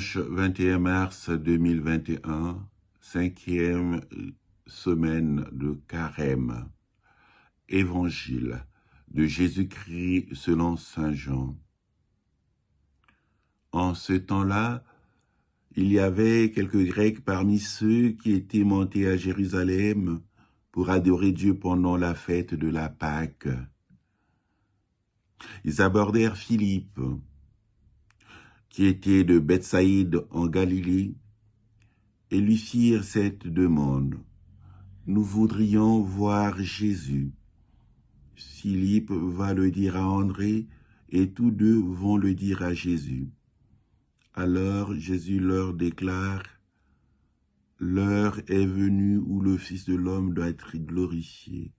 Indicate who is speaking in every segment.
Speaker 1: Dimanche 21 mars 2021, cinquième semaine de Carême. Évangile de Jésus-Christ selon saint Jean. En ce temps-là, il y avait quelques Grecs parmi ceux qui étaient montés à Jérusalem pour adorer Dieu pendant la fête de la Pâque. Ils abordèrent Philippe, qui était de Bethsaïde en Galilée, et lui firent cette demande. Nous voudrions voir Jésus. Philippe va le dire à André, et tous deux vont le dire à Jésus. Alors Jésus leur déclare, « L'heure est venue où le Fils de l'homme doit être glorifié.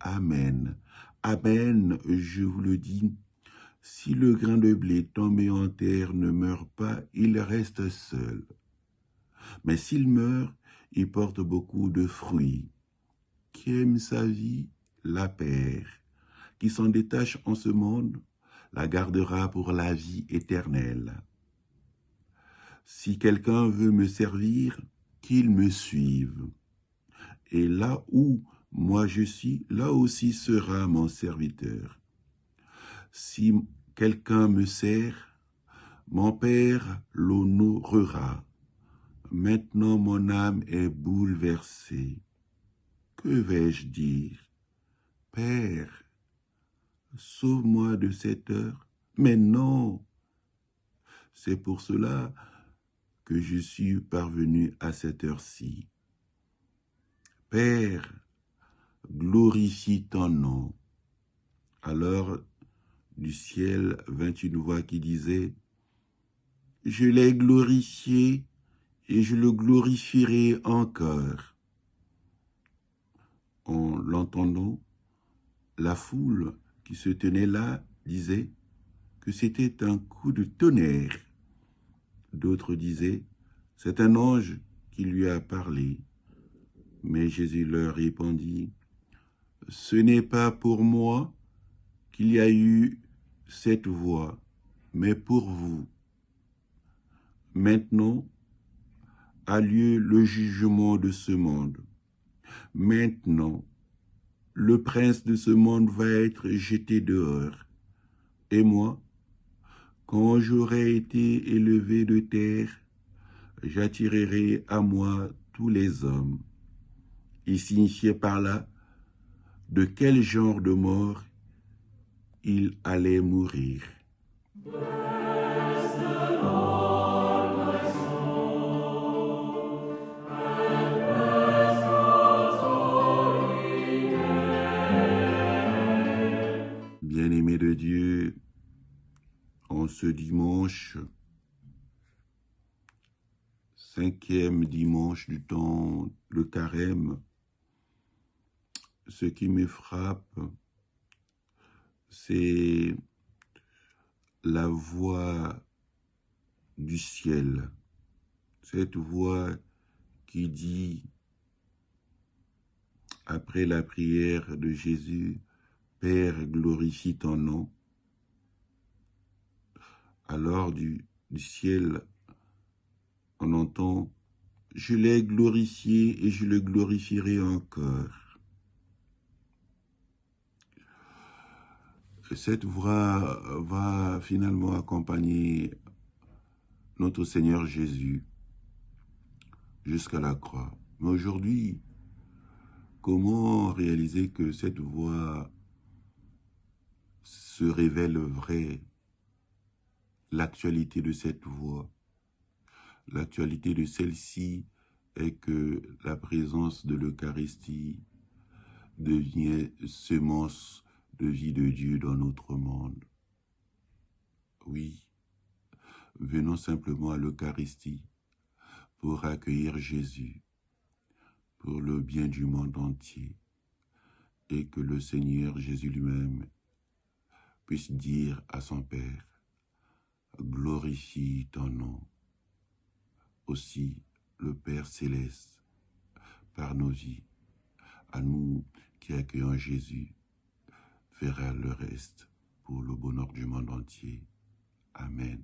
Speaker 1: Amen. Amen, je vous le dis. Si le grain de blé tombé en terre ne meurt pas, il reste seul. Mais s'il meurt, il porte beaucoup de fruits. Qui aime sa vie, la perd. Qui s'en détache en ce monde, la gardera pour la vie éternelle. Si quelqu'un veut me servir, qu'il me suive. Et là où moi je suis, là aussi sera mon serviteur. Si quelqu'un me sert, mon Père l'honorera. Maintenant mon âme est bouleversée. Que vais-je dire? Père, sauve-moi de cette heure. Mais non, c'est pour cela que je suis parvenu à cette heure-ci. Père, glorifie ton nom. Alors, du ciel vint une voix qui disait, « Je l'ai glorifié et je le glorifierai encore. » En l'entendant, la foule qui se tenait là disait que c'était un coup de tonnerre. D'autres disaient, « C'est un ange qui lui a parlé. » Mais Jésus leur répondit, « Ce n'est pas pour moi qu'il y a eu cette voix, mais pour vous. Maintenant a lieu le jugement de ce monde. Maintenant, le prince de ce monde va être jeté dehors. Et moi, quand j'aurai été élevé de terre, j'attirerai à moi tous les hommes. » Il signifiait par là de quel genre de mort il allait mourir. Bien-aimés de Dieu, en ce dimanche, cinquième dimanche du temps de Carême, ce qui me frappe, c'est la voix du ciel, cette voix qui dit, après la prière de Jésus, « Père, glorifie ton nom ». Alors du ciel, on entend, « Je l'ai glorifié et je le glorifierai encore ». Cette voix va finalement accompagner notre Seigneur Jésus jusqu'à la croix. Mais aujourd'hui, comment réaliser que cette voix se révèle vraie? L'actualité de cette voix, l'actualité de celle-ci est que la présence de l'Eucharistie devient semence de vie de Dieu dans notre monde. Oui, venons simplement à l'Eucharistie pour accueillir Jésus, pour le bien du monde entier, et que le Seigneur Jésus lui-même puisse dire à son Père, « Glorifie ton nom ». Aussi le Père céleste, par nos vies, à nous qui accueillons Jésus, fera le reste pour le bonheur du monde entier. Amen.